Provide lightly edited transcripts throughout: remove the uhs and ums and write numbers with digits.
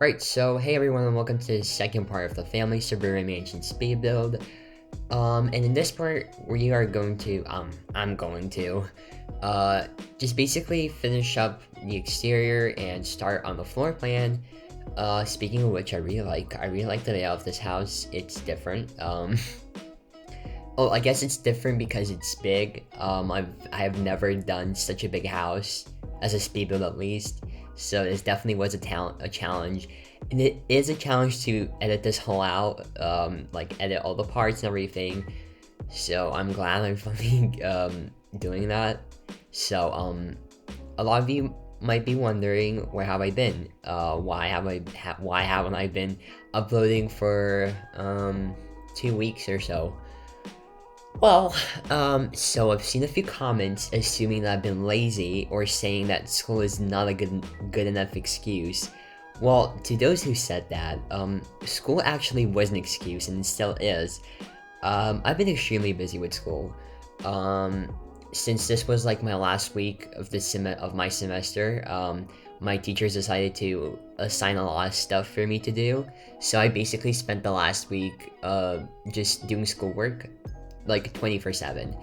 Right, so hey everyone and welcome to the second part of the family Suburban mansion speed build. And in this part we are going to I'm going to just basically finish up the exterior and start on the floor plan. Speaking of which, I really like the layout of this house. It's different. Oh, I guess it's different because it's big. I've never done such a big house as a speed build, at least. So this definitely was a challenge, and it is a challenge to edit this whole out, like edit all the parts and everything. So I'm glad I'm finally doing that. So a lot of you might be wondering, where have I been? Why haven't I been uploading for 2 weeks or so? Well, so I've seen a few comments assuming that I've been lazy or saying that school is not a good enough excuse. Well, to those who said that, school actually was an excuse and it still is. I've been extremely busy with school. Since this was like my last week of my semester, my teachers decided to assign a lot of stuff for me to do. So I basically spent the last week just doing schoolwork, like 24/7.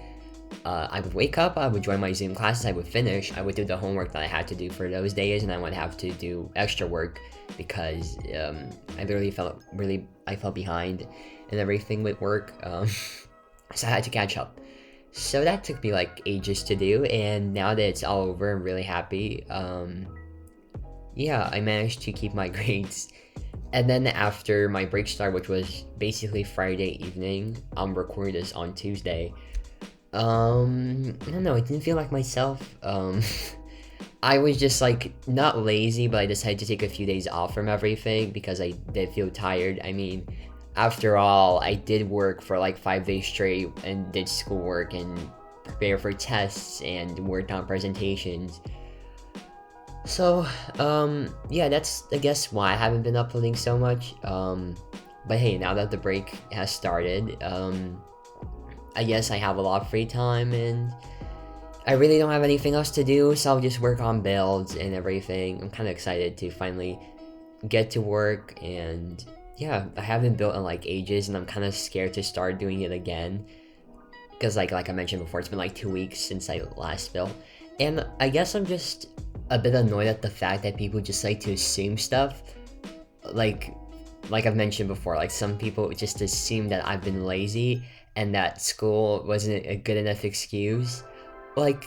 I would wake up, I would join my Zoom classes, I would finish, I would do the homework that I had to do for those days, and I would have to do extra work because I literally felt behind and everything with work, so I had to catch up. So that took me like ages to do, and now that it's all over, I'm really happy. Yeah, I managed to keep my grades. And then after my break started, which was basically Friday evening, I'm recording this on Tuesday. I don't know, it didn't feel like myself. I was just like, not lazy, but I decided to take a few days off from everything because I did feel tired. I mean, after all, I did work for like 5 days straight and did schoolwork and prepare for tests and worked on presentations. So, yeah, that's, I guess, why I haven't been uploading so much. But hey, now that the break has started, I guess I have a lot of free time, and I really don't have anything else to do, so I'll just work on builds and everything. I'm kind of excited to finally get to work, and yeah, I haven't built in like ages, and I'm kind of scared to start doing it again. Because like I mentioned before, it's been like 2 weeks since I last built. And I guess I'm just a bit annoyed at the fact that people just like to assume stuff. Like I've mentioned before, like some people just assume that I've been lazy and that school wasn't a good enough excuse. Like,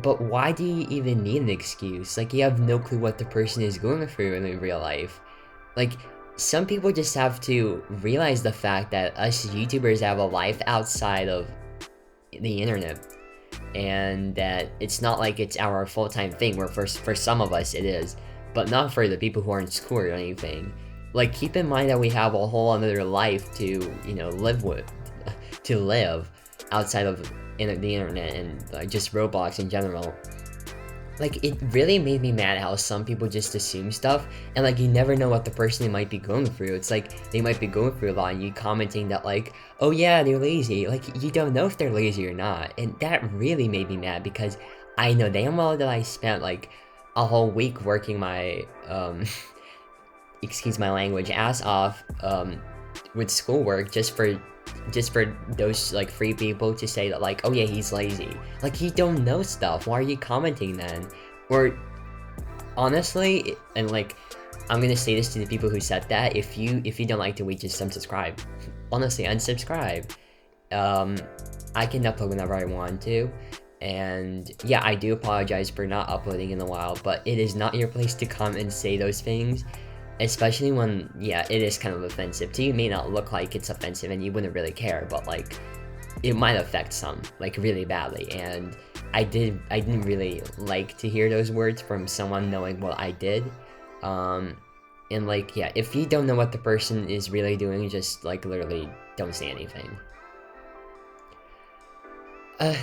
but why do you even need an excuse? Like, you have no clue what the person is going through in real life. Like, some people just have to realize the fact that us YouTubers have a life outside of the internet, and that it's not like it's our full-time thing, where for some of us it is, but not for the people who are in school or anything. Like, keep in mind that we have a whole other life to, live outside of the internet and just Roblox in general. Like, it really made me mad how some people just assume stuff, and like, you never know what the person might be going through. It's like, they might be going through a lot, and you commenting that like, oh yeah, they're lazy. Like, you don't know if they're lazy or not, and that really made me mad because I know damn well that I spent like a whole week working my, excuse my language, ass off, with schoolwork just for those like free people to say that like, oh yeah, he's lazy. Like, you don't know stuff, why are you commenting then? Or honestly, and like, I'm gonna say this to the people who said that, if you don't like the way, just unsubscribe. Honestly, unsubscribe. I can upload whenever I want to, and yeah, I do apologize for not uploading in a while, but it is not your place to come and say those things. Especially when, yeah, it is kind of offensive to you. It may not look like it's offensive and you wouldn't really care, but like, it might affect some, like, really badly. And I didn't really like to hear those words from someone knowing what I did. And like, yeah, if you don't know what the person is really doing, just like literally don't say anything.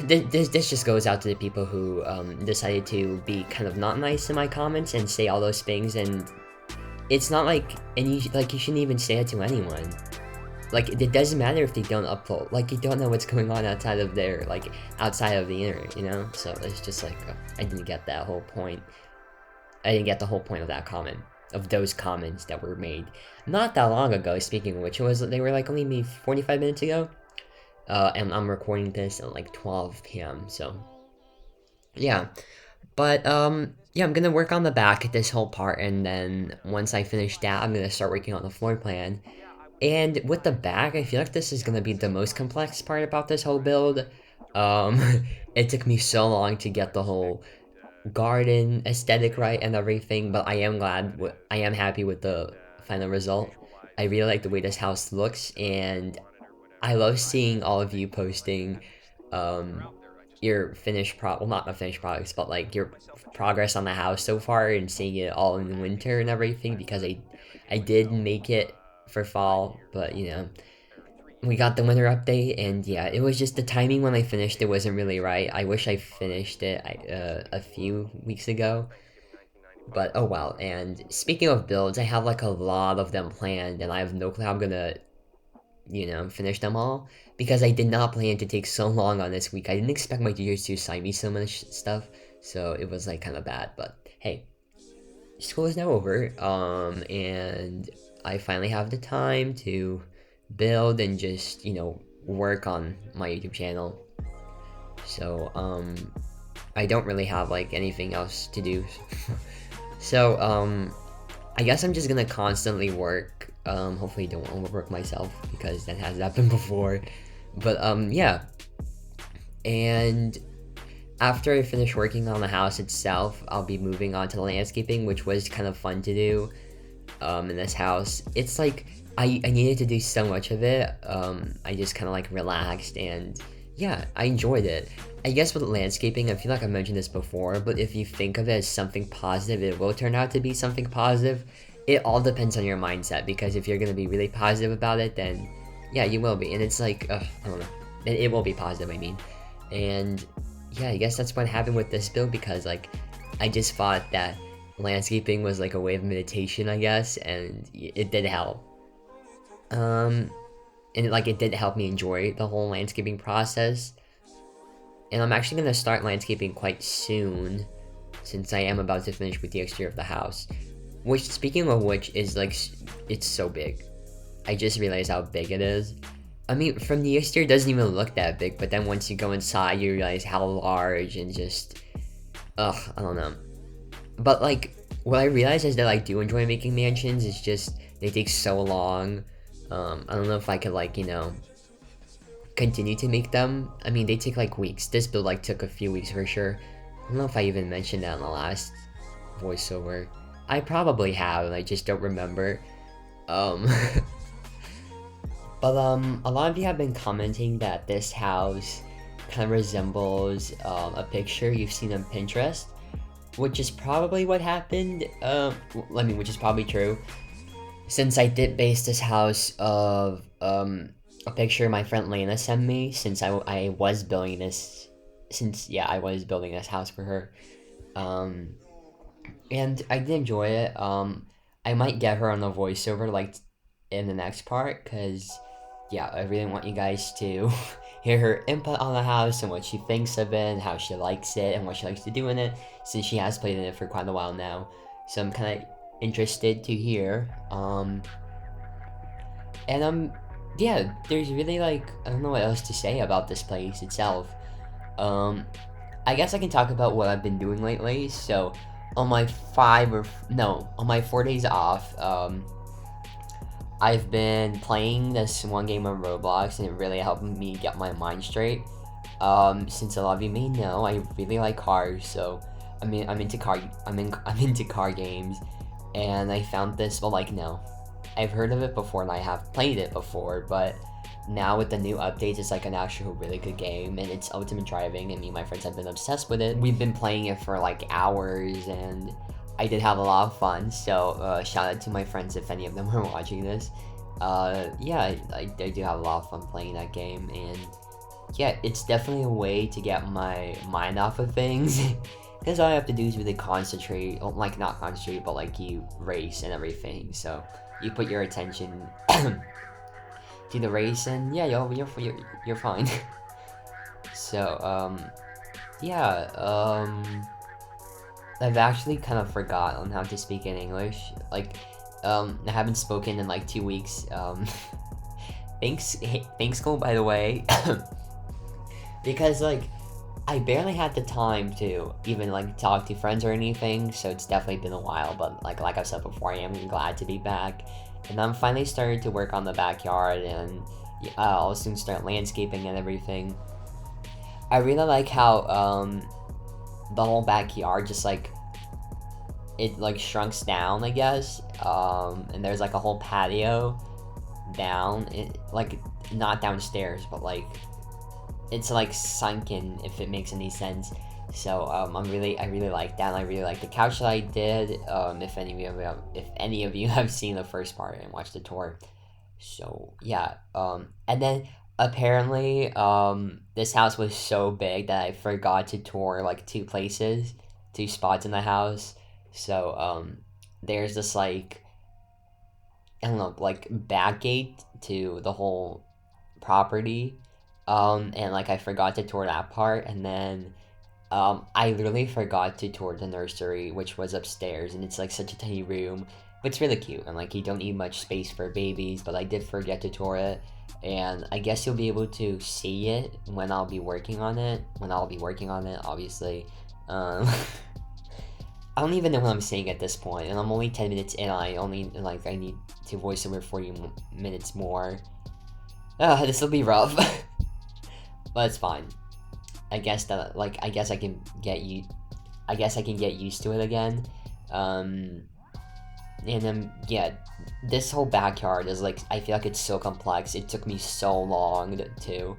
This just goes out to the people who decided to be kind of not nice in my comments and say all those things, and it's not like, and you shouldn't even say it to anyone. Like, it doesn't matter if they don't upload. Like, you don't know what's going on outside of their, like, outside of the internet, you know? So it's just like, I didn't get that whole point. I didn't get the whole point of that comment. of those comments that were made not that long ago. Speaking of which, they were like only maybe 45 minutes ago, and I'm recording this at like 12 p.m. So yeah, but yeah, I'm gonna work on the back this whole part, and then once I finish that, I'm gonna start working on the floor plan. And with the back, I feel like this is gonna be the most complex part about this whole build. Um, it took me so long to get the whole garden aesthetic right and everything, but I am I am happy with the final result. I really like the way this house looks, and I love seeing all of you posting um, your well, not the finished products, but like your progress on the house so far, and seeing it all in winter and everything, because I did make it for fall, but you know, we got the winter update, and yeah, it was just the timing when I finished it wasn't really right. I wish I finished it a few weeks ago, but oh well. And speaking of builds, I have like a lot of them planned, and I have no clue how I'm gonna, you know, finish them all, because I did not plan to take so long on this week. I didn't expect my teachers to assign me so much stuff, so it was like kind of bad, but hey, school is now over, and I finally have the time to build and just, you know, work on my YouTube channel. So, I don't really have like anything else to do. So, I guess I'm just gonna constantly work. Hopefully don't overwork myself, because that has happened before. But, yeah. And after I finish working on the house itself, I'll be moving on to the landscaping, which was kind of fun to do, in this house. It's like, I needed to do so much of it. I just kind of like relaxed, and yeah, I enjoyed it. I guess with landscaping, I feel like I mentioned this before, but if you think of it as something positive, it will turn out to be something positive. It all depends on your mindset, because if you're going to be really positive about it, then yeah, you will be. And it's like, I don't know. It will be positive, I mean. And yeah, I guess that's what happened with this build, because like, I just thought that landscaping was like a way of meditation, I guess, and it did help. And it did help me enjoy the whole landscaping process. And I'm actually gonna start landscaping quite soon, since I am about to finish with the exterior of the house. Which, speaking of which, is like, it's so big. I just realized how big it is. I mean, from the exterior, it doesn't even look that big, but then once you go inside, you realize how large, and just, I don't know. But like, what I realized is that I do enjoy making mansions. It's just, they take so long. I don't know if I could, like, you know, continue to make them. I mean, they take like weeks. This build like took a few weeks for sure. I don't know if I even mentioned that in the last voiceover. I probably have, and I just don't remember. But a lot of you have been commenting that this house kind of resembles a picture you've seen on Pinterest, which is probably what happened. Which is probably true, since I did base this house of a picture my friend Lena sent me, since I was building this, I was building this house for her, and I did enjoy it. I might get her on the voiceover like in the next part, because yeah, I really want you guys to hear her input on the house and what she thinks of it and how she likes it and what she likes to do in it, since she has played in it for quite a while now. So I'm kind of interested to hear. And yeah, there's really like, I don't know what else to say about this place itself. I guess I can talk about what I've been doing lately. So on my 4 days off, I've been playing this one game on Roblox, and it really helped me get my mind straight. Since a lot of you may know, I really like cars, so I'm into car games, and I found this. Well, like, no, I've heard of it before and I have played it before, but now with the new updates, it's like an actual really good game, and it's ultimate driving, and me and my friends have been obsessed with it. We've been playing it for like hours, and I did have a lot of fun, so shout out to my friends if any of them are watching this. Yeah, I do have a lot of fun playing that game, and yeah, it's definitely a way to get my mind off of things, because all I have to do is really concentrate, like not concentrate, but like you race and everything, so you put your attention to the race, and yeah, you're fine. So, yeah, I've actually kind of forgotten how to speak in English. Like, I haven't spoken in like 2 weeks. Thanks school, by the way. Because like, I barely had the time to even like talk to friends or anything, so it's definitely been a while, but like I said before, I am glad to be back. And I'm finally starting to work on the backyard, and I'll soon start landscaping and everything. I really like how the whole backyard just like it like shrunks down, I guess. And there's like a whole patio down, like not downstairs, but like it's like sunken, if it makes any sense. So I really like that. And I really like the couch that I did. If any of you have seen the first part and watched the tour. So yeah. And then apparently this house was so big that I forgot to tour like two spots in the house. So there's this like, I don't know, like back gate to the whole property. And like I forgot to tour that part, and then I literally forgot to tour the nursery, which was upstairs, and it's like such a tiny room, but it's really cute, and like you don't need much space for babies, but I did forget to tour it, and I guess you'll be able to see it when I'll be working on it, obviously. I don't even know what I'm saying at this point, and I'm only 10 minutes in, I need to voice over 40 minutes more. This will be rough. But it's fine. I guess I can get used to it again. And then yeah, this whole backyard is like, I feel like it's so complex. It took me so long to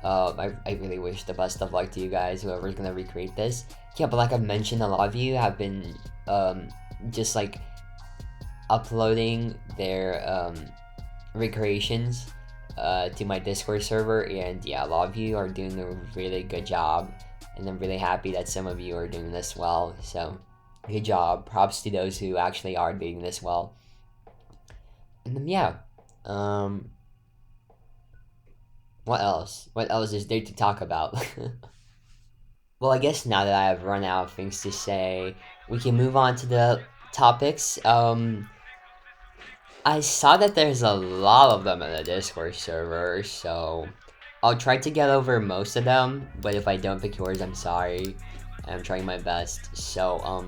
I really wish the best of luck to you guys, whoever's gonna recreate this. Yeah, but like I've mentioned, a lot of you have been just like uploading their recreations to my Discord server, and yeah, a lot of you are doing a really good job, and I'm really happy that some of you are doing this well. So good job, props to those who actually are doing this well. And then yeah, what else is there to talk about? Well, I guess now that I've run out of things to say, we can move on to the topics. I saw that there's a lot of them in the Discord server, so I'll try to get over most of them, but if I don't pick yours, I'm sorry. I'm trying my best. So,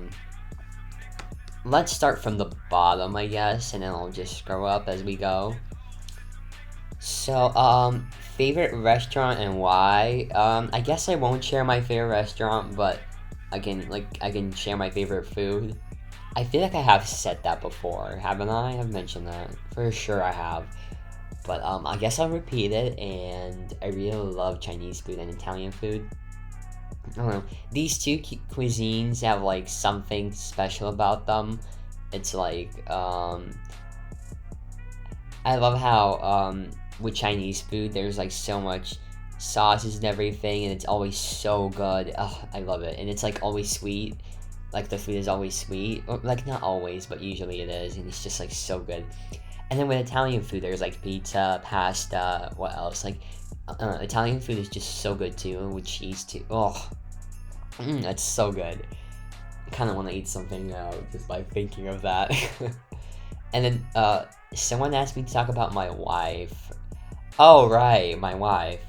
let's start from the bottom, I guess, and then I'll just scroll up as we go. So, favorite restaurant and why? I guess I won't share my favorite restaurant, but I can share my favorite food. I feel like I have said that before, haven't I? I've mentioned that. For sure I have. But I guess I'll repeat it, and I really love Chinese food and Italian food. I don't know. These two cuisines have like something special about them. It's like, I love how with Chinese food there's like so much sauces and everything, and it's always so good. Ugh, I love it. And it's like always sweet. Like the food is always sweet, or, like not always, but usually it is, and it's just like so good. And then with Italian food, there's like pizza, pasta, what else? Like Italian food is just so good too, with cheese too. Oh, that's so good. I kind of want to eat something now just by thinking of that. And then someone asked me to talk about my wife. Oh right, my wife.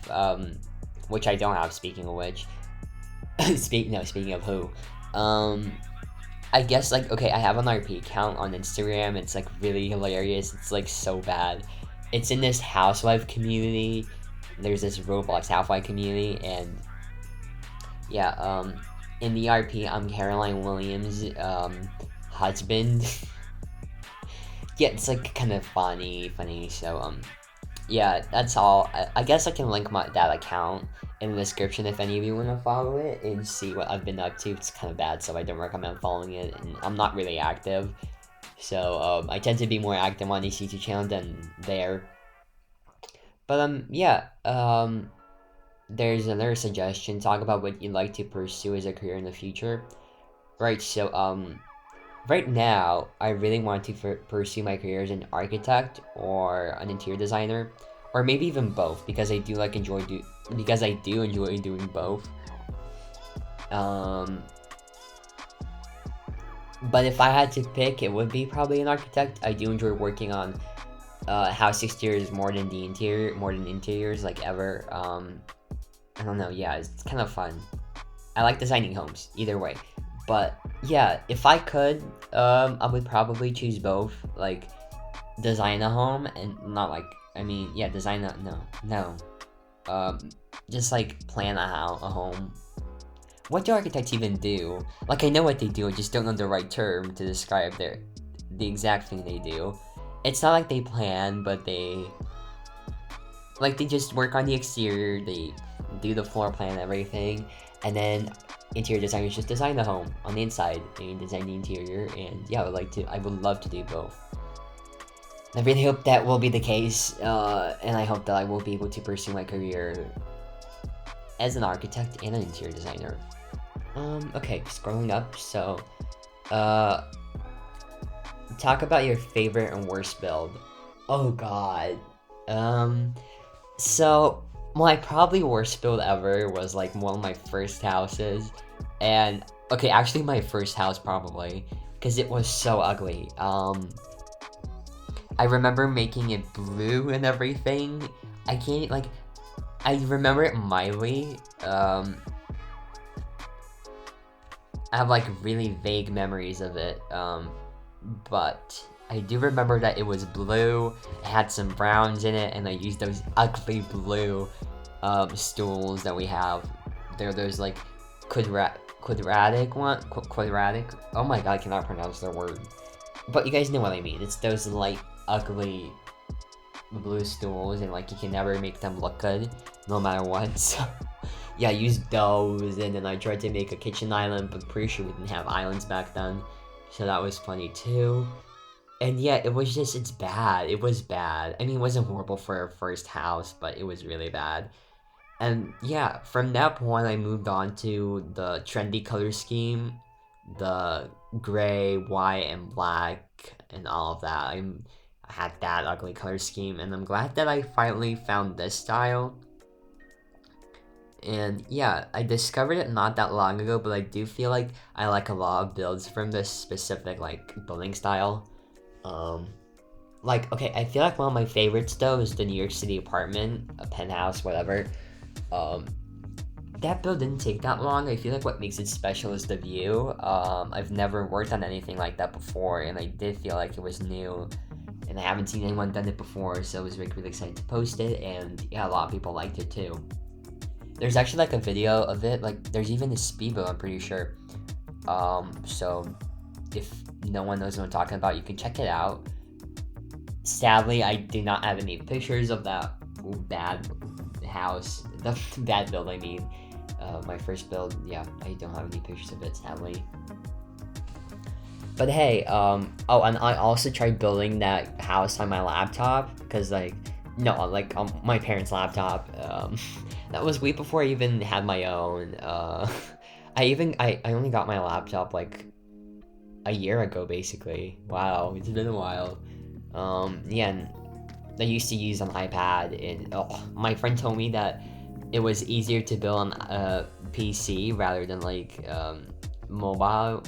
Which I don't have. Speaking of which, speaking of who. I guess like, okay, I have an RP account on Instagram. It's like really hilarious. It's like so bad. It's in this housewife community. There's this Roblox housewife community, and yeah, in the RP, I'm Caroline Williams' husband. Yeah, it's like kind of funny. So yeah, that's all. I guess I can link that account in the description if any of you want to follow it and see what I've been up to. It's kind of bad, so I don't recommend following it, and I'm not really active. So I tend to be more active on this YouTube channel than there. But yeah, there's another suggestion. Talk about what you'd like to pursue as a career in the future. Right, so right now, I really want to pursue my career as an architect or an interior designer, or maybe even both, because I do enjoy doing both. But if I had to pick, it would be probably an architect. I do enjoy working on house exteriors more than the interior, more than interiors like ever. I don't know, yeah, it's kind of fun. I like designing homes, either way. But yeah, if I could, I would probably choose both. Like, design a home and not like, I mean, yeah, design a, no. Just like plan a home. What do architects even do? Like, I know what they do, I just don't know the right term to describe the exact thing they do. It's not like they plan, but they just work on the exterior, they do the floor plan and everything, and then interior designers just design the home on the inside and design the interior. And yeah, I would love to do both. I really hope that will be the case, and I hope that I will be able to pursue my career as an architect and an interior designer. Okay, scrolling up, so, talk about your favorite and worst build. Oh god. So, my probably worst build ever was, like, one of my first houses, and, okay, actually my first house probably, because it was so ugly. I remember making it blue and everything. I remember it mildly. I have like really vague memories of it, but I do remember that it was blue, it had some browns in it, and I used those ugly blue stools that we have. They're those like quadratic, oh my god, I cannot pronounce their word. But you guys know what I mean, it's those like ugly blue stools, and like you can never make them look good, no matter what, so yeah, I used those, and then I tried to make a kitchen island, but pretty sure we didn't have islands back then, so that was funny too. And yeah, it's bad, it was bad. I mean, it wasn't horrible for our first house, but it was really bad. And yeah, from that point, I moved on to the trendy color scheme, the gray, white, and black, and all of that. I had that ugly color scheme, and I'm glad that I finally found this style. And yeah, I discovered it not that long ago, but I do feel like I like a lot of builds from this specific like building style. Like, okay, I feel like one of my favorites though is the New York City apartment, a penthouse, whatever. That build didn't take that long. I feel like what makes it special is the view. I've never worked on anything like that before, and I did feel like it was new, and I haven't seen anyone done it before, so I was really excited to post it, and yeah, a lot of people liked it too. There's actually like a video of it, like there's even a speedbuild, I'm pretty sure. So if no one knows what I'm talking about, you can check it out. Sadly, I do not have any pictures of that bad house, the bad build, I mean. My first build, yeah, I don't have any pictures of it, sadly. But hey, oh, and I also tried building that house on my laptop, because like, no, like on my parents' laptop. That was way before I even had my own. I only got my laptop like a year ago, basically. Wow, it's been a while. Yeah, and I used to use an iPad, and my friend told me that it was easier to build on a PC rather than like mobile.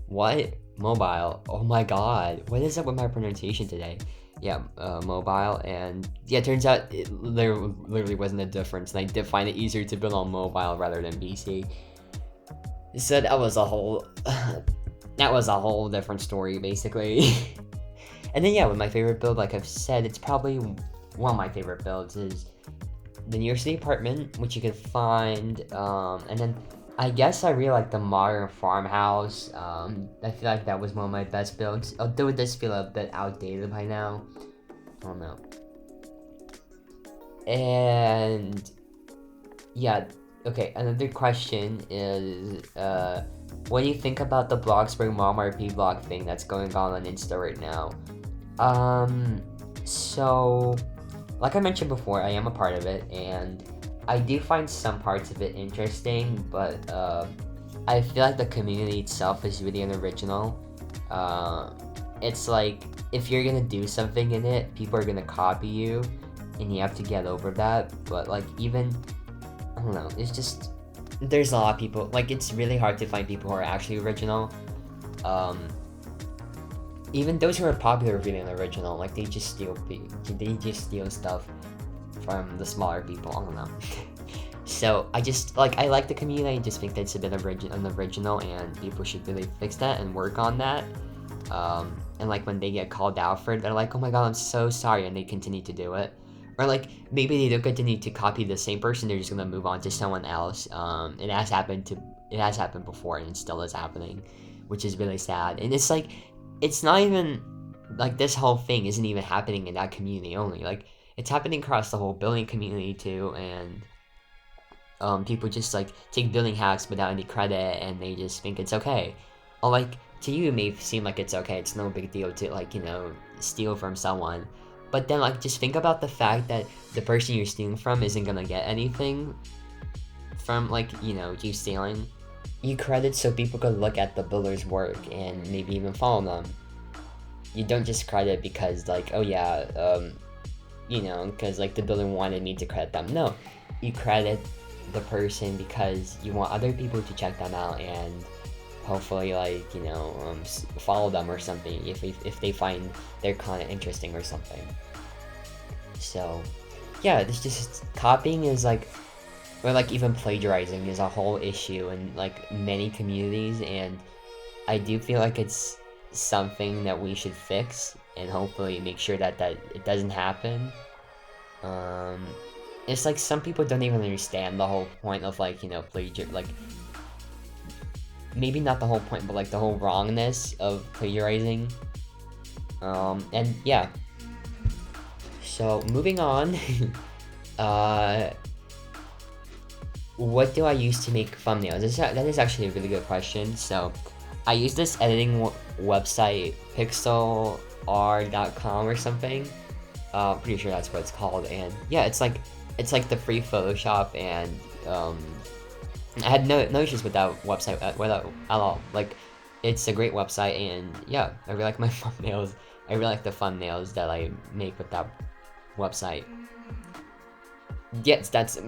What? Mobile. Oh my god, what is up with my pronunciation today? Yeah, mobile, and yeah, it turns out there literally wasn't a difference, and I did find it easier to build on mobile rather than PC. So that was a whole different story, basically. And then yeah, with my favorite build, like I've said, it's probably one of my favorite builds is the New York City apartment, which you can find, and then I guess I really like the modern farmhouse. I feel like that was one of my best builds, although it does feel a bit outdated by now. I don't know. And yeah, okay, another question is, what do you think about the Bloxburg Mom RP vlog thing that's going on Insta right now? So, like I mentioned before, I am a part of it, and I do find some parts of it interesting, but I feel like the community itself is really unoriginal. It's like, if you're gonna do something in it, people are gonna copy you, and you have to get over that, but like even, I don't know, it's just there's a lot of people, like, it's really hard to find people who are actually original. Even those who are popular are really unoriginal. Like, they just steal stuff from the smaller people. I don't know. So I just I like the community. I just think that's a bit unoriginal, and people should really fix that and work on that. And like when they get called out for it, they're like, "Oh my god, I'm so sorry," and they continue to do it. Or like maybe they don't continue to copy the same person; they're just gonna move on to someone else. It has happened before, and it still is happening, which is really sad. And it's like, it's not even like this whole thing isn't even happening in that community only. Like, it's happening across the whole building community too, and people just like take building hacks without any credit, and they just think it's okay. Or like, to you it may seem like it's okay, it's no big deal to like, steal from someone. But then like, just think about the fact that the person you're stealing from isn't gonna get anything from like, you stealing. You credit so people could look at the builder's work and maybe even follow them. You don't just credit because like, oh yeah, because like the builder wanted me to credit them. No, you credit the person because you want other people to check them out and hopefully like follow them or something if they find their content interesting or something. So yeah, it's just copying is like, or like even plagiarizing is a whole issue in like many communities, and I do feel like it's something that we should fix and hopefully make sure that it doesn't happen. It's like some people don't even understand the whole point of like, like, maybe not the whole point, but like the whole wrongness of plagiarizing. And yeah. So moving on, what do I use to make thumbnails? That is actually a really good question. So I use this editing website, pixelr.com or something. Pretty sure that's what it's called. And yeah, it's like the free Photoshop, and I had no issues with that website at all. Like, it's a great website, and yeah, I really like my thumbnails. I really like the thumbnails that I make with that website. Yes, that's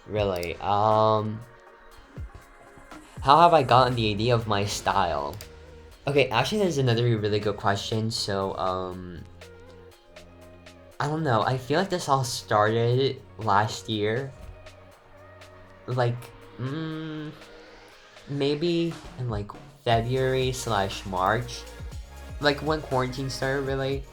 really. How have I gotten the idea of my style? Okay, actually, there's another really good question. So, I don't know. I feel like this all started last year. Like, maybe in like February/March, like when quarantine started, really.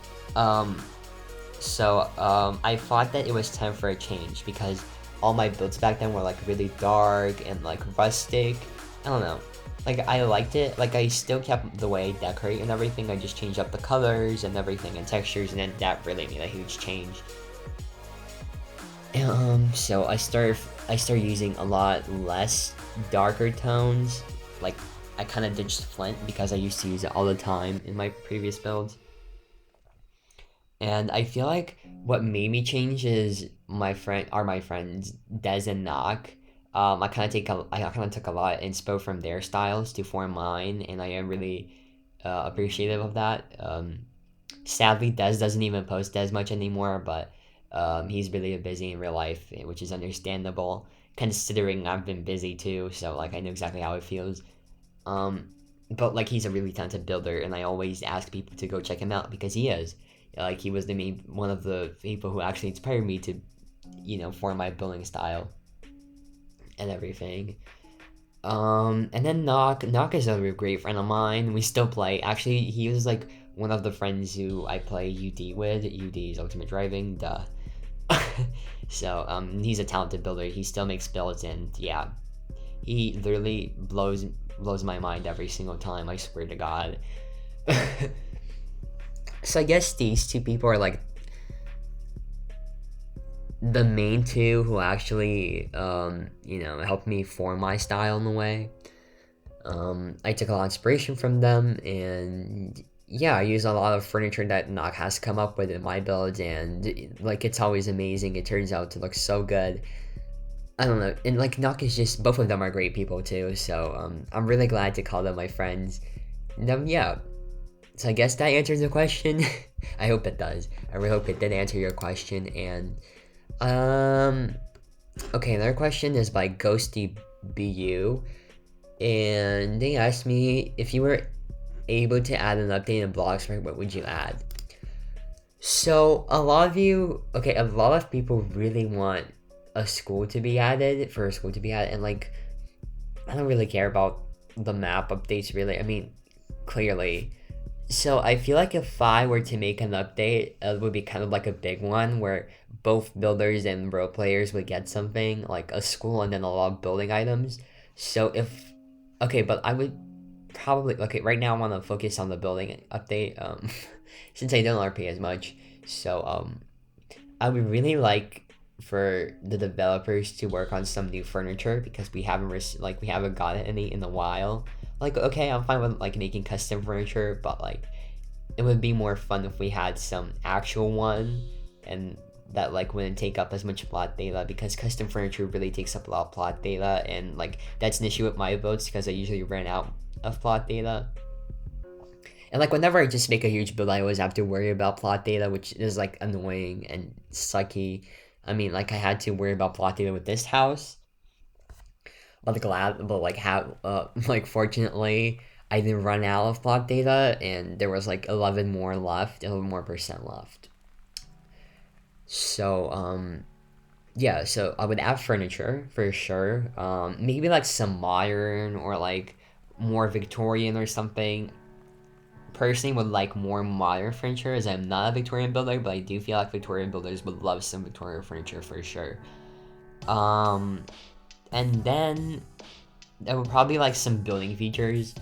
So I thought that it was time for a change because all my builds back then were like really dark and like rustic. I don't know. Like, I liked it. Like, I still kept the way I decorate and everything. I just changed up the colors and everything and textures, and then that really made a huge change. So I started using a lot less darker tones. Like, I kind of ditched Flint because I used to use it all the time in my previous builds. And I feel like what made me change is my friends Des and Knock. I kind of took a lot of inspo from their styles to form mine, and I am really appreciative of that. Sadly, Des doesn't even post as much anymore, but he's really busy in real life, which is understandable, considering I've been busy too, so like I know exactly how it feels. But like, he's a really talented builder, and I always ask people to go check him out because he is. Like, he was one of the people who actually inspired me to, form my building style and everything. And then Knock is a great friend of mine. We still play. Actually, he was like one of the friends who I play UD with. UD is Ultimate Driving, duh. So, he's a talented builder. He still makes builds, and yeah, he literally blows my mind every single time, I swear to God. So I guess these two people are like the main two who actually, helped me form my style in a way. I took a lot of inspiration from them, and yeah, I use a lot of furniture that Knock has come up with in my builds, and like, it's always amazing. It turns out to look so good. I don't know, and like, Knock is just, both of them are great people too, so I'm really glad to call them my friends. And yeah, so I guess that answers the question. I hope it does. I really hope it did answer your question, and Okay, another question is by Ghosty BU, and they asked me if you were able to add an update in Bloxburg, what would you add? So a lot of you, okay, a lot of people really want a school to be added, for a school to be added, and like, I don't really care about the map updates really. I mean, clearly. So I feel like if I were to make an update, it would be kind of like a big one where both builders and role players would get something, like a school and then a lot of building items. So if, okay, but I would probably, okay, right now I want to focus on the building update, since I don't RP as much. So, I would really like for the developers to work on some new furniture because we haven't we haven't gotten any in a while. Like, okay, I'm fine with like making custom furniture, but like it would be more fun if we had some actual one, and that like wouldn't take up as much plot data, because custom furniture really takes up a lot of plot data, and like that's an issue with my builds because I usually run out of plot data. And like whenever I just make a huge build, I always have to worry about plot data, which is like annoying and sucky. I mean, like I had to worry about plot data with this house, but like how like fortunately I didn't run out of plot data, and there was like 11 more left, 11 more percent left. So yeah, so I would add furniture for sure. Maybe like some modern or like more Victorian or something. Personally would like more modern furniture, as I'm not a Victorian builder, but I do feel like Victorian builders would love some Victorian furniture for sure. Um, and then there would probably like some building features,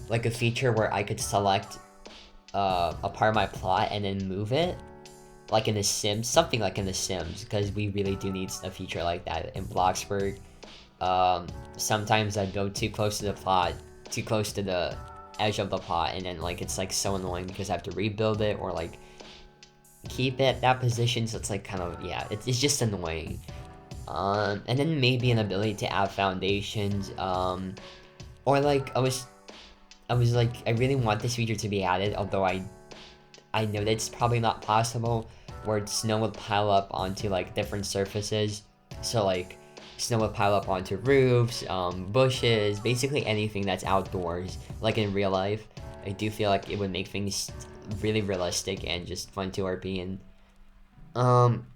like a feature where I could select a part of my plot and then move it, like in The Sims, something like in The Sims, because we really do need a feature like that in Bloxburg. Sometimes I go too close to the plot, too close to the edge of the plot, and then like it's like so annoying because I have to rebuild it or like keep it that position, so it's like kind of, yeah, it's just annoying. And then maybe an ability to add foundations, or like I was like, I really want this feature to be added, although I know that it's probably not possible, where snow would pile up onto like different surfaces. So like snow would pile up onto roofs, bushes, basically anything that's outdoors, like in real life. I do feel like it would make things really realistic and just fun to RP in. Um,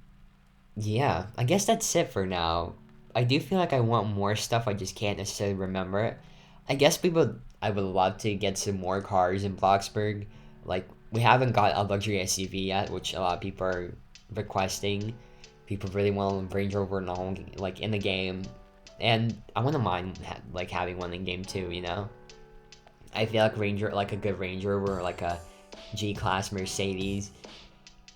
yeah, I guess that's it for now. I do feel like I want more stuff, I just can't necessarily remember it. I would love to get some more cars in Bloxburg. Like, we haven't got a luxury SUV yet, which a lot of people are requesting. People really want a Range Rover in the whole, like in the game, and I wouldn't mind like having one in game too. You know, I feel like like a good Range Rover or like a G-Class Mercedes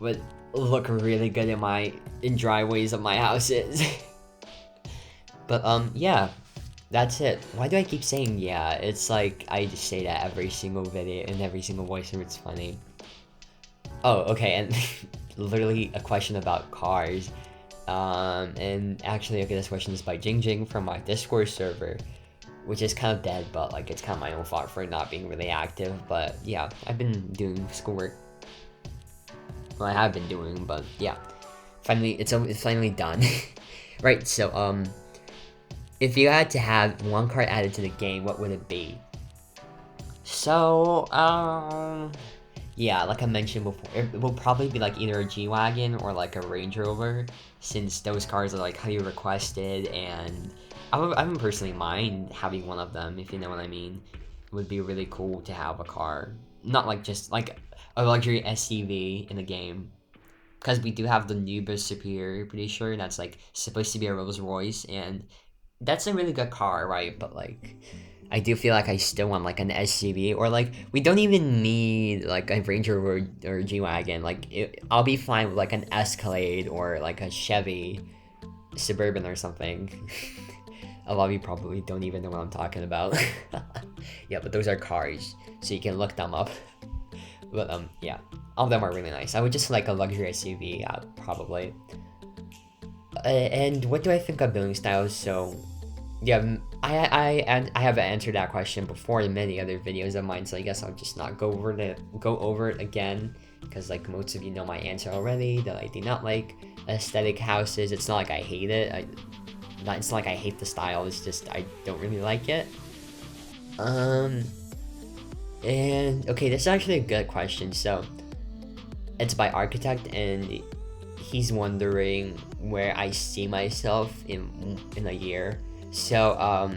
would look really good in driveways of my houses. But yeah, that's it. Why do I keep saying yeah? It's like I just say that every single video and every single voiceover. It's funny. Oh, okay, and literally a question about cars. And actually, okay, this question is by Jing Jing from my Discord server, which is kind of dead, but like it's kind of my own fault for not being really active. But yeah, I've been doing schoolwork. Well, I have been doing, but yeah, finally, it's finally done. Right, so if you had to have one card added to the game, what would it be? So yeah, like I mentioned before, it will probably be like either a G-Wagon or like a Range Rover, since those cars are like highly requested, and I wouldn't personally mind having one of them, if you know what I mean. It would be really cool to have a car, not like just like a luxury SUV in the game, because we do have the new Bus Superior, pretty sure that's like supposed to be a Rolls Royce, and that's a really good car, right? But like, I do feel like I still want like an SUV, or like we don't even need like a Ranger or G-Wagon. Like I'll be fine with like an Escalade or like a Chevy Suburban or something. A lot of you probably don't even know what I'm talking about. Yeah, but those are cars, so you can look them up. But yeah, all of them are really nice. I would just like a luxury SUV, probably. And what do I think of building styles? So yeah, I have answered that question before in many other videos of mine, so I guess I'll just not go over it again, because like most of you know my answer already, that I do not like aesthetic houses. It's not like I hate it. it's not like I hate the style, it's just I don't really like it. And okay, this is actually a good question. So it's by Architect, and he's wondering where I see myself in a year. So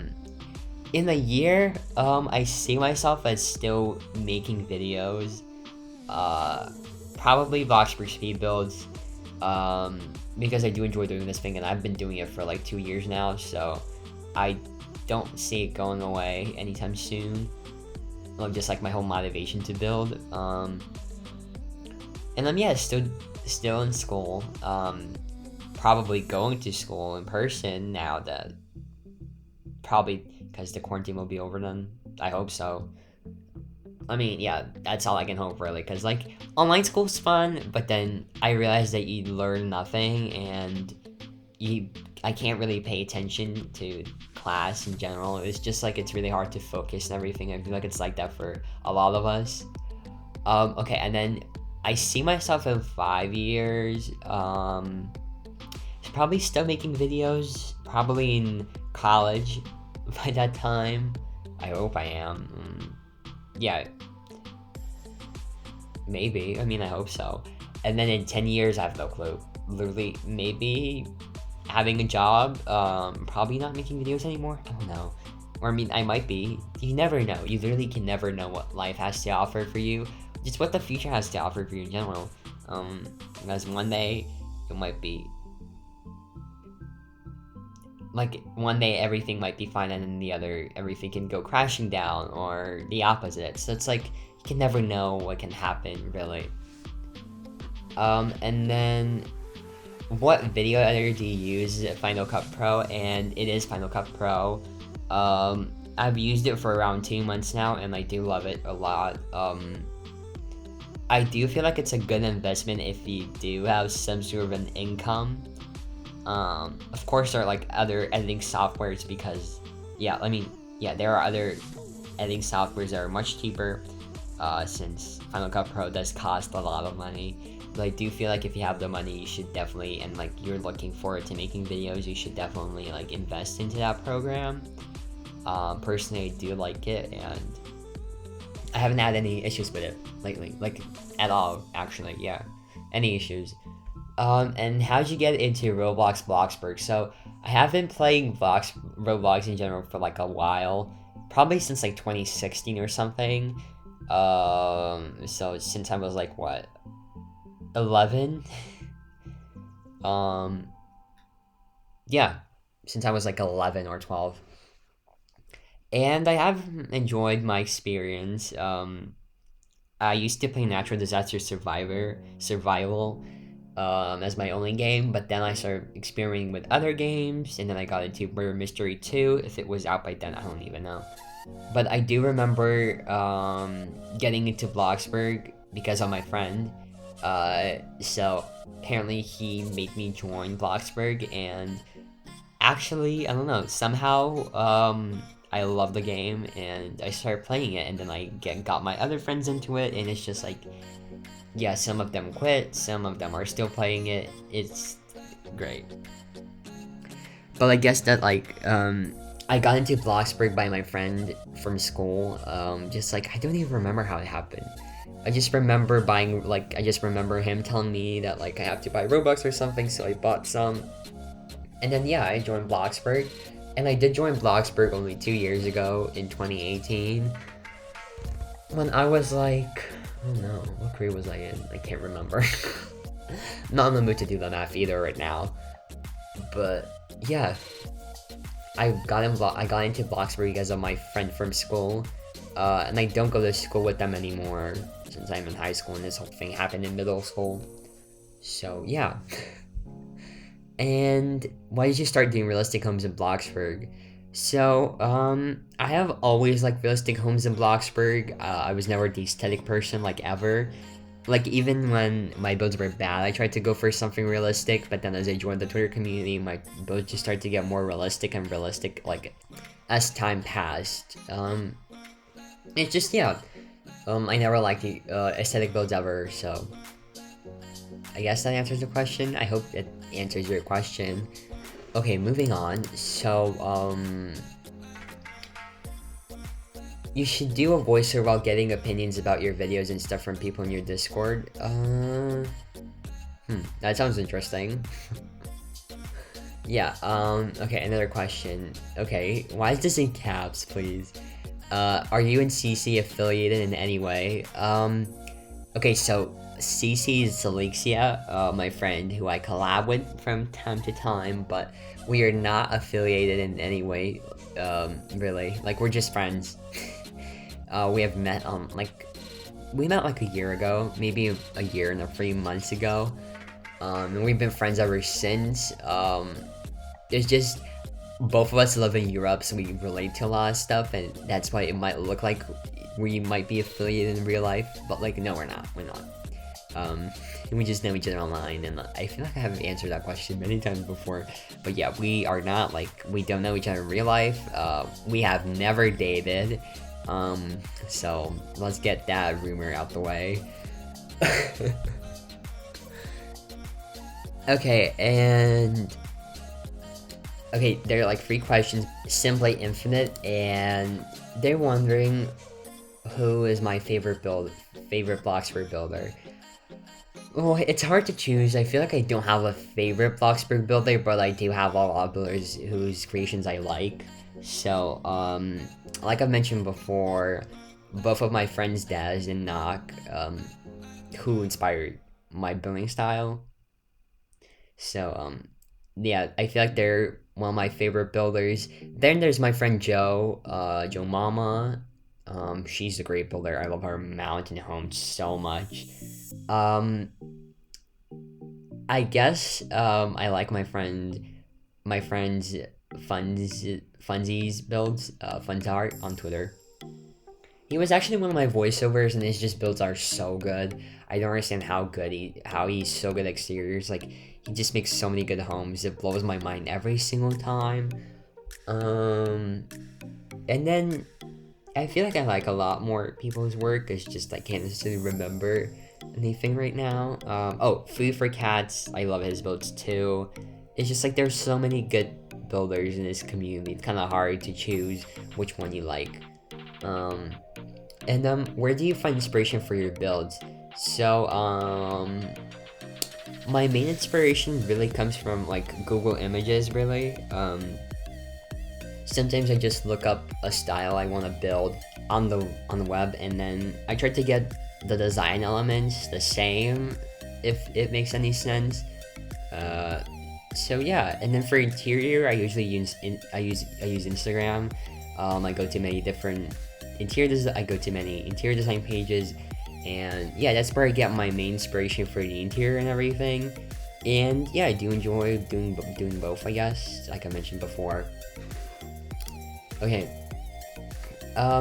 in a year, I see myself as still making videos. Probably Bloxburg speedbuilds. Because I do enjoy doing this thing, and I've been doing it for like 2 years now, so I don't see it going away anytime soon. Just like my whole motivation to build. And yeah, still in school. Probably going to school in person now that probably because the quarantine will be over then. I hope so. I mean, yeah, that's all I can hope really, because like online school's fun, but then I realized that you learn nothing, and I can't really pay attention to class in general. It's just like it's really hard to focus and everything. I feel like it's like that for a lot of us. Okay, and then I see myself in 5 years. Probably still making videos. Probably in college by that time. I hope I am. Yeah. Maybe. I mean, I hope so. And then in 10 years, I have no clue. Literally, maybe having a job. Probably not making videos anymore. I don't know. Or I mean, I might be. You never know. You literally can never know what life has to offer for you. Just what the future has to offer for you in general. Because one day, it might be like one day everything might be fine, and then the other everything can go crashing down, or the opposite. So it's like you can never know what can happen really. And then what video editor do you use? Is it Final Cut Pro? And it is Final Cut Pro. I've used it for around 2 months now, and I do love it a lot. I do feel like it's a good investment if you do have some sort of an income. Of course, there are like other editing softwares, because there are other editing softwares that are much cheaper, since Final Cut Pro does cost a lot of money. But I do feel like if you have the money, you should definitely, and like you're looking forward to making videos, you should definitely like invest into that program. Personally, I do like it, and I haven't had any issues with it lately, like at all actually. Yeah, any issues. And how'd you get into Roblox Bloxburg? So I have been playing Roblox in general for like a while, probably since like 2016 or something. So since I was like what, 11? Yeah, since I was like 11 or 12. And I have enjoyed my experience. I used to play Natural Disaster Survival. As my only game, but then I started experimenting with other games, and then I got into Murder Mystery 2. If it was out by then, I don't even know. But I do remember getting into Bloxburg because of my friend. So apparently he made me join Bloxburg, and actually, I don't know, somehow I love the game, and I started playing it, and then I got my other friends into it, and it's just like, yeah, some of them quit, some of them are still playing it. It's great. But I guess that like I got into Bloxburg by my friend from school. Just like I don't even remember how it happened. I just remember him telling me that like I have to buy Robux or something, so I bought some. And then yeah, I joined Bloxburg. And I did join Bloxburg only 2 years ago in 2018. When I was like, oh no, what grade was I in? I can't remember. Not in the mood to do the math either right now. But yeah, I got into Bloxburg because of my friend from school. And I don't go to school with them anymore since I'm in high school, and this whole thing happened in middle school. So yeah. And why did you start doing realistic homes in Bloxburg? So, I have always liked realistic homes in Bloxburg. I was never the aesthetic person, like, ever. Like, even when my builds were bad, I tried to go for something realistic, but then as I joined the Twitter community, my builds just started to get more realistic and realistic, like, as time passed. It's just, yeah. I never liked the aesthetic builds ever, so I guess that answers the question. I hope it answers your question. Okay, moving on. So, you should do a voiceover while getting opinions about your videos and stuff from people in your Discord. That sounds interesting. Yeah, okay, another question. Okay, why is this in caps, please? Are you and CC affiliated in any way? Okay, so CC is Selexia, my friend who I collab with from time to time, but we are not affiliated in any way, really. Like, we're just friends. We have met, we met like a year ago, maybe a year and 3 months ago. And we've been friends ever since. It's just, both of us live in Europe, so we relate to a lot of stuff, and that's why it might look like we might be affiliated in real life, but like, no, we're not. We just know each other online, and I feel like I have answered that question many times before, but yeah, we are not, like, we don't know each other in real life. We have never dated, so let's get that rumor out the way. Okay, and okay, there are like 3 questions, Simply Infinite, and they're wondering who is my favorite Bloxburg builder. Well, it's hard to choose. I feel like I don't have a favorite Bloxburg builder, but I do have a lot of builders whose creations I like. So, like I've mentioned before, both of my friends, Daz and Nok, who inspired my building style. So, yeah, I feel like they're one of my favorite builders. Then there's my friend Joe, Joe Mama. She's a great builder. I love her mountain home so much. I guess, I like my friend's Funsies builds, Funzart on Twitter. He was actually one of my voiceovers, and his just builds are so good. I don't understand how he's so good at exteriors. Like, he just makes so many good homes. It blows my mind every single time. And then I feel like I like a lot more people's work. It's just I can't necessarily remember anything right now. Oh, Food for Cats. I love his builds too. It's just like there's so many good builders in this community. It's kind of hard to choose which one you like. And where do you find inspiration for your builds? So, my main inspiration really comes from like Google Images, really. Sometimes I just look up a style I want to build on the web, and then I try to get the design elements the same, if it makes any sense. So yeah, and then for interior, I usually use Instagram. I go to many different interior design pages, and yeah, that's where I get my main inspiration for the interior and everything. And yeah, I do enjoy doing both, I guess, like I mentioned before. Okay,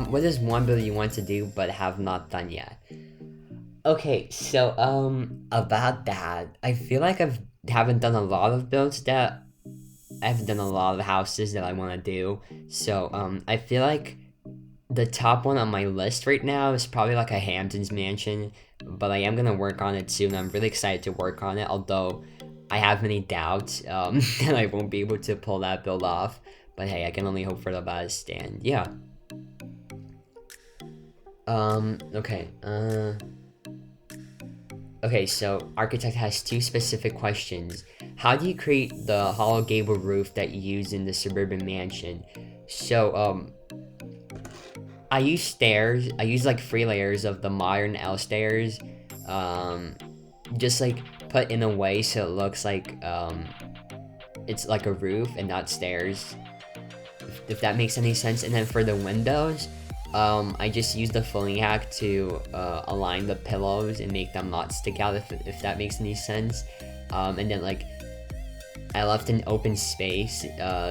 what is one build you want to do but have not done yet? Okay, so about that, I feel like I haven't done a lot of builds that I've done a lot of houses that I want to do. So I feel like the top one on my list right now is probably like a Hamptons mansion, but I am gonna work on it soon. I'm really excited to work on it, although I have many doubts that I won't be able to pull that build off. But hey, I can only hope for the best, and yeah. Okay, okay, so Architect has 2 specific questions. How do you create the hollow gable roof that you use in the Suburban mansion? So, I use stairs. I use like 3 layers of the modern L stairs, just like put in a way so it looks like it's like a roof and not stairs, if that makes any sense. And then for the windows, I just use the filling hack to align the pillows and make them not stick out, if that makes any sense. And then like I left an open space,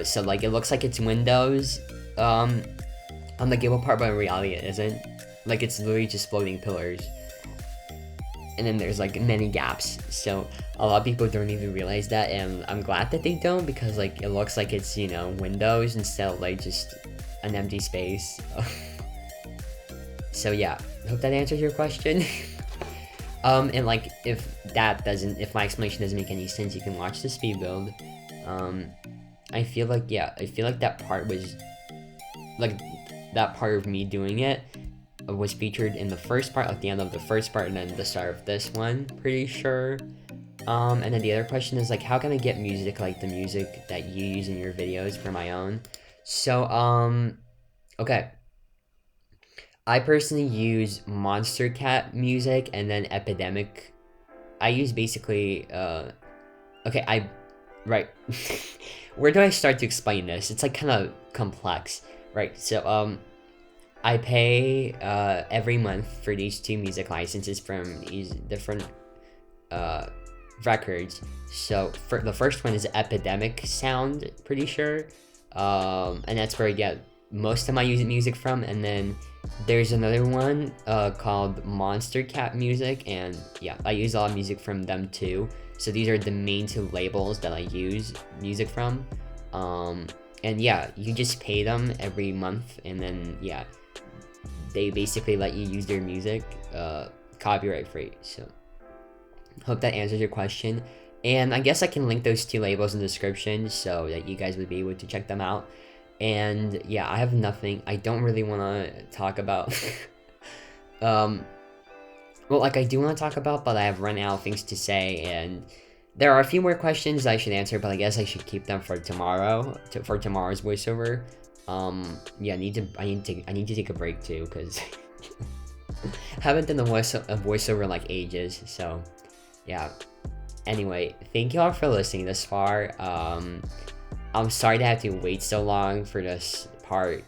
so like it looks like it's windows on the gable part, but in reality it isn't. Like, it's literally just floating pillars. And then there's like many gaps, so a lot of people don't even realize that, and I'm glad that they don't, because like it looks like it's, you know, windows instead of like just an empty space. So yeah, I hope that answers your question. And like if my explanation doesn't make any sense, you can watch the speed build. I feel like, yeah, I feel like that part was, like, that part of me doing it was featured in the first part, like the end of the first part, and then the start of this one, pretty sure. And then the other question is, like, how can I get music like the music that you use in your videos for my own? So, okay. I personally use Monster Cat music, and then Epidemic. I use basically, okay, right. Where do I start to explain this? It's like kind of complex, right? So, I pay, every month for these 2 music licenses from these different, records. So, for the first one is Epidemic Sound, pretty sure. And that's where I get most of my music from, and then there's another one called Monster Cat Music, and yeah, I use a lot of music from them too. So these are the main 2 labels that I use music from. And yeah, you just pay them every month, and then yeah, they basically let you use their music copyright free. So hope that answers your question. And I guess I can link those 2 labels in the description so that you guys would be able to check them out. And yeah, I have nothing. I don't really want to talk about well, like, I do want to talk about, but I have run out of things to say, and there are a few more questions I should answer, but I guess I should keep them for tomorrow, for tomorrow's voiceover. Yeah, I need to take a break too, because haven't done a voiceover in like ages. So yeah, anyway, thank you all for listening this far. I'm sorry to have to wait so long for this part,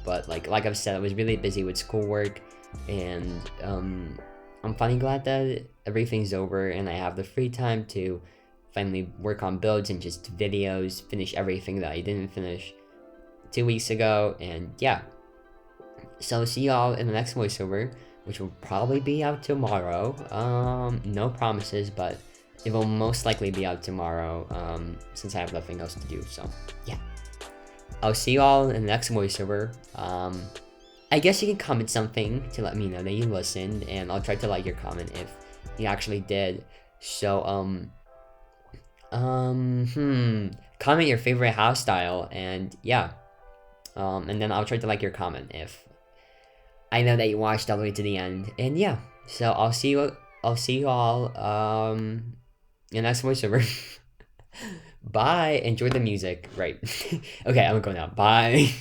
but like I've said, I was really busy with schoolwork, and I'm finally glad that everything's over and I have the free time to finally work on builds and just videos, finish everything that I didn't finish 2 weeks ago. And yeah, so see y'all in the next voiceover, which will probably be out tomorrow. No promises, but it will most likely be out tomorrow, since I have nothing else to do. So yeah, I'll see you all in the next voiceover. I guess you can comment something to let me know that you listened, and I'll try to like your comment if you actually did. So comment your favorite house style, and yeah, and then I'll try to like your comment if I know that you watched all the way to the end. And yeah, so I'll see you all in the next voiceover. Bye. Enjoy the music. Right. Okay, I'm gonna go now. Bye.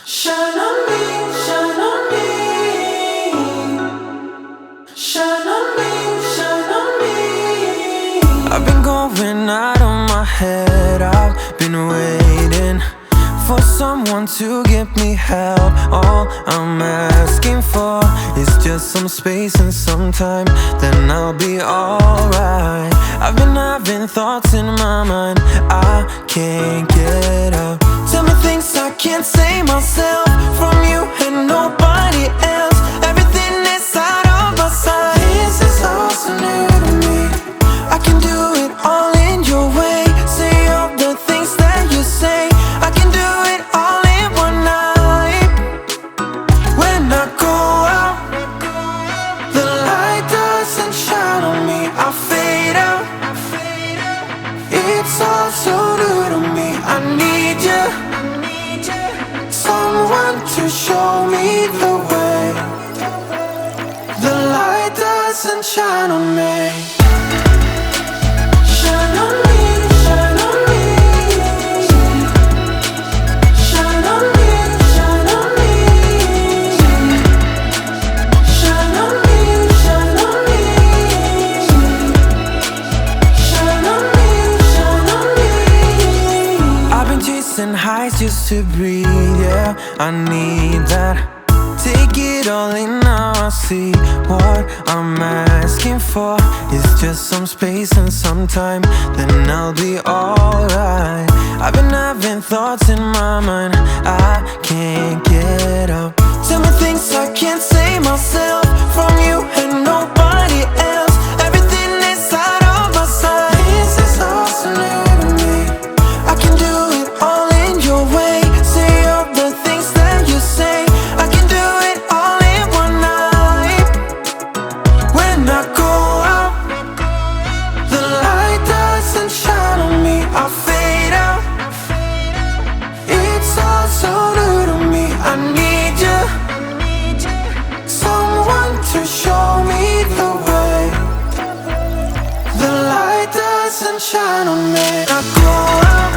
Shine on me, shine on me. Shine on me, shine on me. I've been going out of my head. I've been waiting for someone to give me help. All I'm asking for is just some space and some time, then I'll be alright. I've been having thoughts in my mind I can't get out. Tell me things I can't say myself, from you and nobody else. Everything is out of my sight. This is all so new to me. I can do it all in your way. Say all the things that you say. I can do it all in one night. When I go out, the light doesn't shine on me. I fade out. It's all so new to me. I need you. Someone to show me the way. The light doesn't shine on me. Shine on me, shine on me. Shine on me, shine on me. Shine on me, shine on me. Shine on me, shine on me. I've been chasing highs just to breathe, yeah, I need that. Take it all in now, I see what I'm asking for is just some space and some time, then I'll be alright. I've been having thoughts in my mind I can't get out. Tell me things I can't say myself, from you and nobody else. Everything is out of my sight. This is all so new to me. I can do it all in your way. Say all the things that you say. I can do it all in one night. When I go out, the light doesn't shine on me. I feel to show me the way. The light doesn't shine on me. I go out,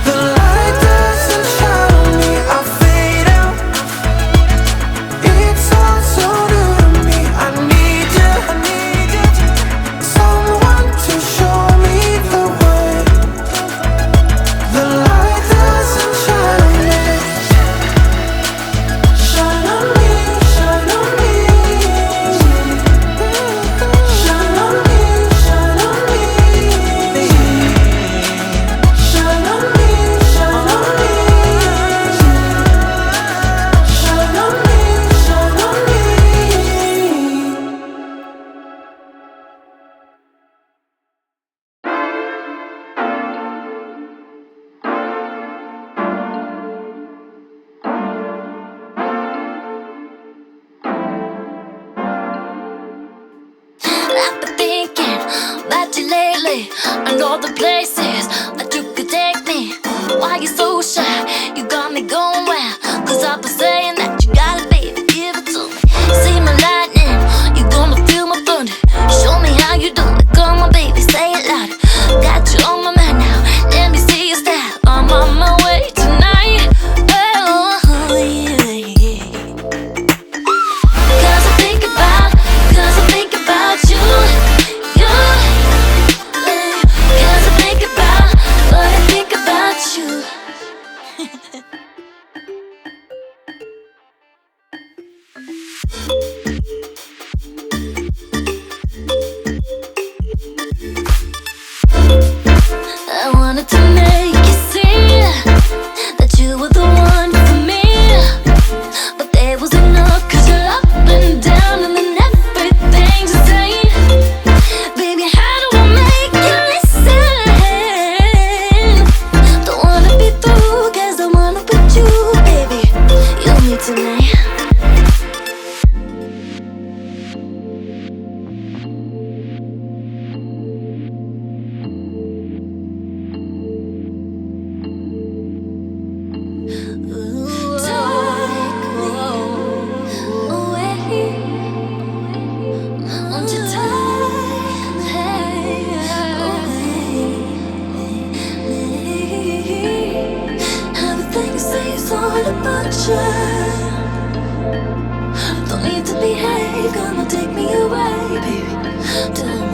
the light doesn't shine on me. I fade out, it's all so new to me. I need you, someone to show me the way. The light doesn't shine on me. Shine on me, shine on me. Shine on me, shine on me. Shine on me, shine on me. Shine on me, shine on me. I've been thinking about you lately, and all the places that you could take me. Why you so shy? You got me going wild, 'cause I've been saying that you got it, baby, give it to me. See my lightning, you gonna feel my thunder. Show me how you do it, come on baby, say it loud. Got you on my mind now, let me see your style. I'm on my way tonight. Oh, yeah, yeah. 'Cause I think about you, you. 'Cause I think about what I think about you. I wanted to make you see that you were the one for me, but there was enough, 'cause you're up and down and then everything's the same. Baby, how do I make you listen? Don't wanna be through, 'cause I wanna put you, baby, you and me tonight. Don't need to behave, gonna take me away, baby.